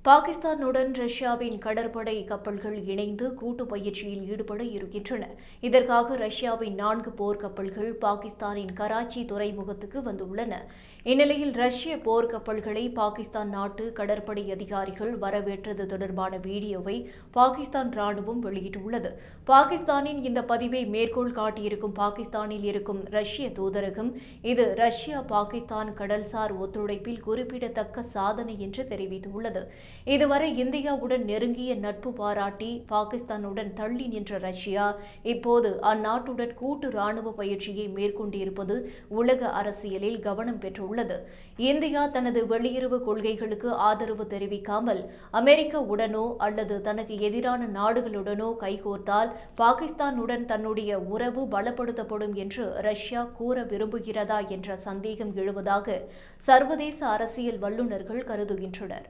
பாகிஸ்தானுடன் ரஷ்யாவின் கடற்படை கப்பல்கள் இணைந்து கூட்டு பயிற்சியில் ஈடுபட இருக்கின்றன. இதற்காக ரஷ்யாவின் 4 போர்க்கப்பல்கள் பாகிஸ்தானின் கராச்சி துறைமுகத்துக்கு வந்துள்ளன. இந்நிலையில் ரஷ்ய போர்க்கப்பல்களை பாகிஸ்தான் நாட்டு கடற்படை அதிகாரிகள் வரவேற்றது தொடர்பான வீடியோவை பாகிஸ்தான் ராணுவம் வெளியிட்டுள்ளது. பாகிஸ்தானின் இந்த பதிவை மேற்கோள் காட்டியிருக்கும் பாகிஸ்தானில் இருக்கும் ரஷ்ய தூதரகம், இது ரஷ்யா பாகிஸ்தான் கடல்சார் ஒத்துழைப்பில் குறிப்பிடத்தக்க சாதனை என்று தெரிவித்துள்ளது. இதுவரை இந்தியாவுடன் நெருங்கிய நட்பு பாராட்டி பாகிஸ்தானுடன் தள்ளி நின்ற ரஷ்யா இப்போது அந்நாட்டுடன் கூட்டு ராணுவ பயிற்சியை மேற்கொண்டிருப்பது உலக அரசியலில் கவனம் பெற்றுள்ளது. இந்தியா தனது வெளியுறவு கொள்கைகளுக்கு ஆதரவு தெரிவிக்காமல் அமெரிக்காவுடனோ அல்லது தனக்கு எதிரான நாடுகளுடனோ கைகோர்த்தால் பாகிஸ்தானுடன் தன்னுடைய உறவு பலப்படுத்தப்படும் என்று ரஷ்யா கூற விரும்புகிறதா என்ற சந்தேகம் எழுவதாக சர்வதேச அரசியல் வல்லுநர்கள் கருதுகின்றனர்.